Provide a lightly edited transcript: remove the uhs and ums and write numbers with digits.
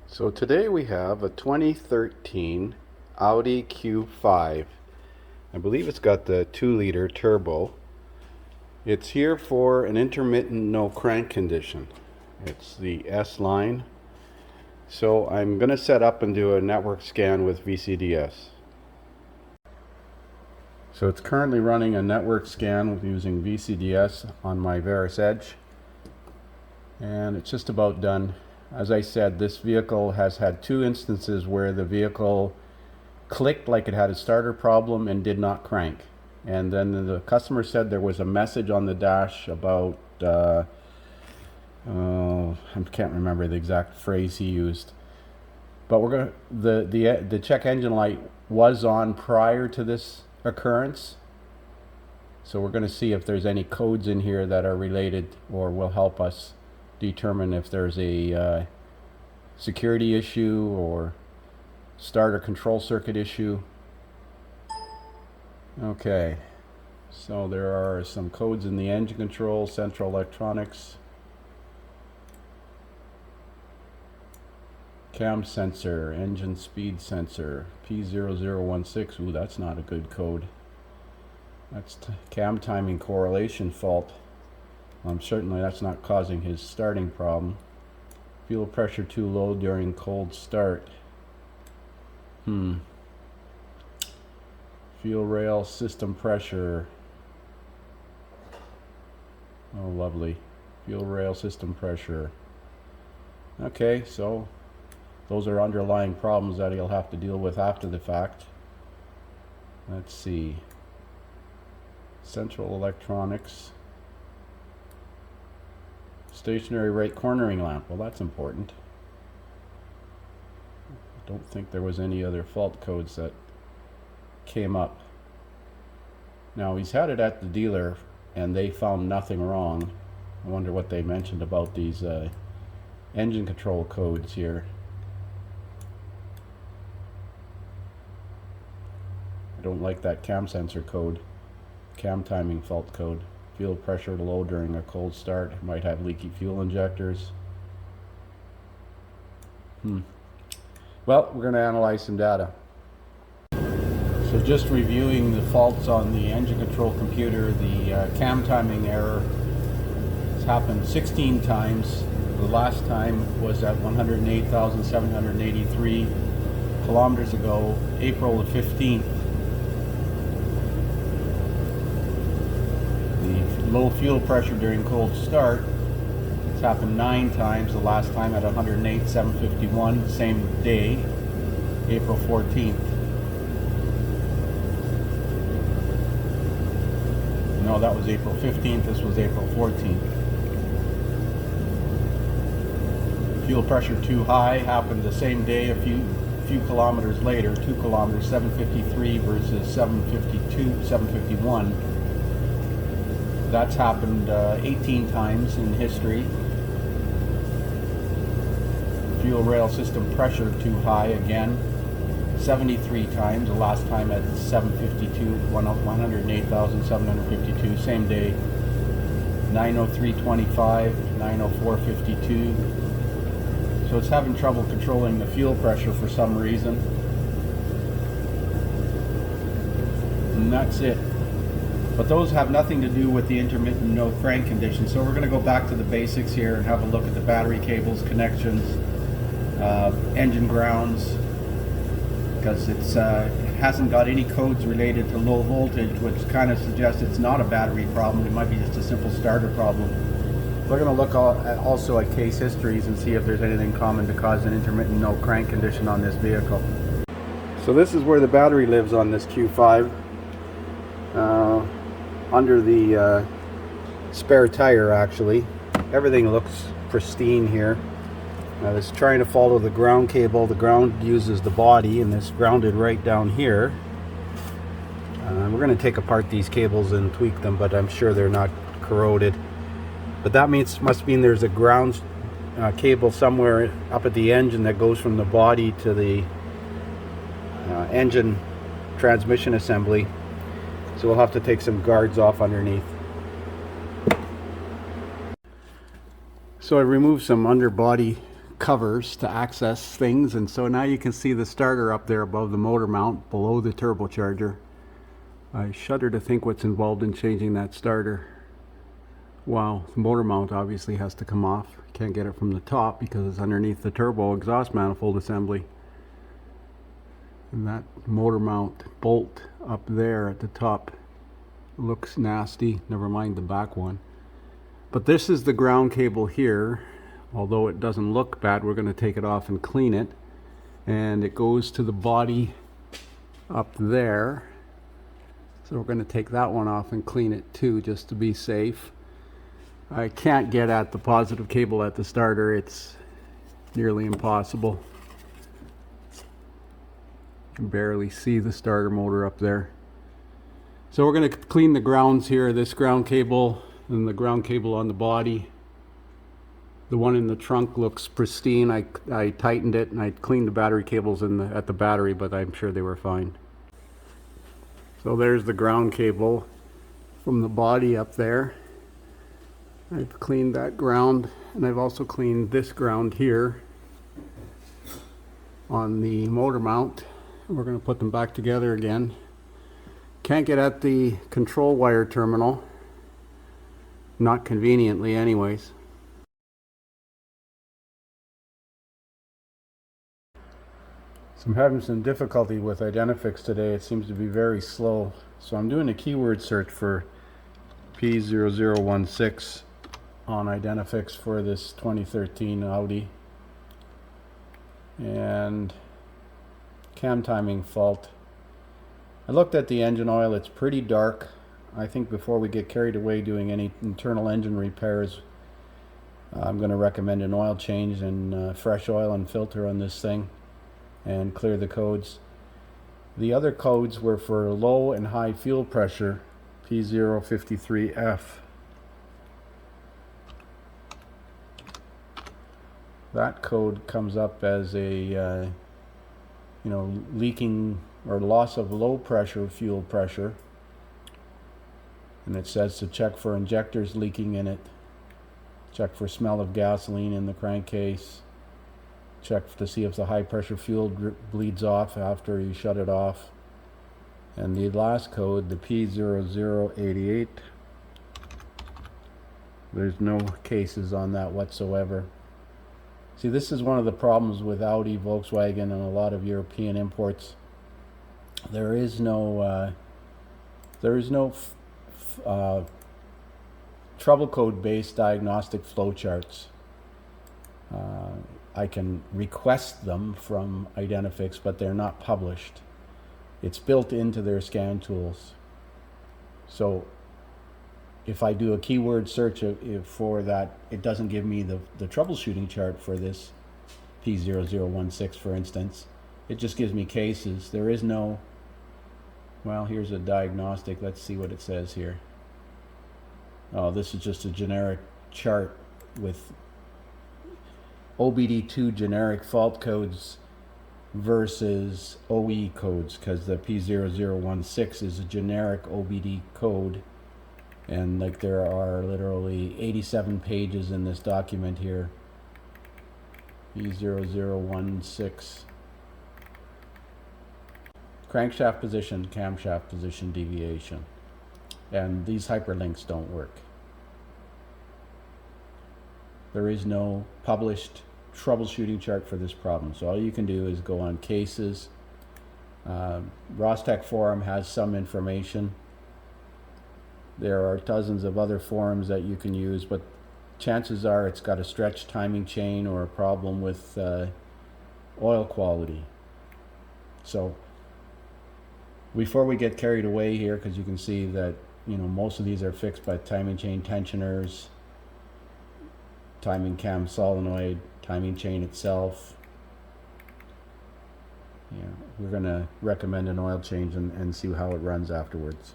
So today we have a 2013 Audi Q5. I believe it's got the 2-liter turbo. It's here for an intermittent no crank condition. It's the S line. So I'm going to set up and do a network scan with VCDS. So it's currently running a network scan using VCDS on my Veris Edge. And it's just about done. As I said, this vehicle has had 2 instances where the vehicle clicked like it had a starter problem and did not crank. And then the customer said there was a message on the dash about, I can't remember the exact phrase he used. But we're going the check engine light was on prior to this occurrence. So we're going to see if there's any codes in here that are related or will help us determine if there's a security issue or starter control circuit issue. Okay, so there are some codes in the engine control, central electronics, cam sensor, engine speed sensor, P0016. Ooh, that's not a good code. That's cam timing correlation fault. Certainly that's not causing his starting problem. Fuel pressure too low during cold start. Fuel rail system pressure. Oh, lovely. Fuel rail system pressure. Okay, so those are underlying problems that he'll have to deal with after the fact. Let's see. Central electronics. Stationary right cornering lamp. Well, that's important. I don't think there was any other fault codes that came up. Now, he's had it at the dealer and they found nothing wrong. I wonder what they mentioned about these engine control codes here. I don't like that cam sensor code, cam timing fault code. Fuel pressure low during a cold start. Might have leaky fuel injectors. Well, we're going to analyze some data. So just reviewing the faults on the engine control computer, the cam timing error has happened 16 times. The last time was at 108,783 kilometers ago, April the 15th. Low fuel pressure during cold start. It's happened 9 times. The last time at 108,751, same day, April 14th. No, that was April 15th. This was April 14th. Fuel pressure too high happened the same day, a few kilometers later, 2 kilometers, 753 versus 752, 751. That's happened 18 times in history. Fuel rail system pressure too high again, 73 times. The last time at 752, 108,752, same day. 903.25, 904.52. So it's having trouble controlling the fuel pressure for some reason. And that's it. But those have nothing to do with the intermittent no crank condition. So we're going to go back to the basics here and have a look at the battery cables, connections, engine grounds, because it hasn't got any codes related to low voltage, which kind of suggests it's not a battery problem. It might be just a simple starter problem. We're going to look also at case histories and see if there's anything common to cause an intermittent no crank condition on this vehicle. So this is where the battery lives on this Q5. Under the spare tire, actually. Everything looks pristine here. I was trying to follow the ground cable. The ground uses the body, and it's grounded right down here. We're going to take apart these cables and tweak them, but I'm sure they're not corroded. But that must mean there's a ground cable somewhere up at the engine that goes from the body to the engine transmission assembly. So we'll have to take some guards off underneath. So I removed some underbody covers to access things, and so now you can see the starter up there above the motor mount below the turbocharger. I shudder to think what's involved in changing that starter. Wow, the motor mount obviously has to come off. Can't get it from the top because it's underneath the turbo exhaust manifold assembly. And that motor mount bolt up there at the top looks nasty, never mind the back one. But this is the ground cable here. Although it doesn't look bad, we're going to take it off and clean it. And it goes to the body up there. So we're going to take that one off and clean it too, just to be safe. I can't get at the positive cable at the starter. It's nearly impossible. You can barely see the starter motor up there. So we're going to clean the grounds here, this ground cable and the ground cable on the body. The one in the trunk looks pristine. I tightened it and I cleaned the battery cables at the battery, but I'm sure they were fine. So there's the ground cable from the body up there. I've cleaned that ground, and I've also cleaned this ground here on the motor mount. We're going to put them back together again. Can't get at the control wire terminal, not conveniently anyways. So I'm having some difficulty with Identifix today. It seems to be very slow. So I'm doing a keyword search for P0016 on Identifix for this 2013 Audi. And cam timing fault. I looked at the engine oil. It's pretty dark. I think before we get carried away doing any internal engine repairs, I'm going to recommend an oil change and fresh oil and filter on this thing and clear the codes. The other codes were for low and high fuel pressure, P053F. That code comes up as a leaking or loss of low pressure fuel pressure, and it says to check for injectors leaking in it, check for smell of gasoline in the crankcase, check to see if the high pressure fuel bleeds off after you shut it off. And the last code, the P0088, there's no cases on that whatsoever. See, this is one of the problems with Audi, Volkswagen, and a lot of European imports. There is no trouble code based diagnostic flowcharts. I can request them from Identifix, but they're not published. It's built into their scan tools. So if I do a keyword search for that, it doesn't give me the troubleshooting chart for this P0016, for instance. It just gives me cases. There is no, well, here's a diagnostic. Let's see what it says here. Oh, this is just a generic chart with OBD2 generic fault codes versus OE codes, because the P0016 is a generic OBD code, and like there are literally 87 pages in this document here. P0016 crankshaft position, camshaft position deviation, and these hyperlinks don't work. There is no published troubleshooting chart for this problem. So all you can do is go on cases. Rostec forum has some information. There are dozens of other forums that you can use, but chances are it's got a stretched timing chain or a problem with oil quality. So before we get carried away here, because you can see that most of these are fixed by timing chain tensioners, timing cam solenoid, timing chain itself. Yeah, we're going to recommend an oil change and see how it runs afterwards.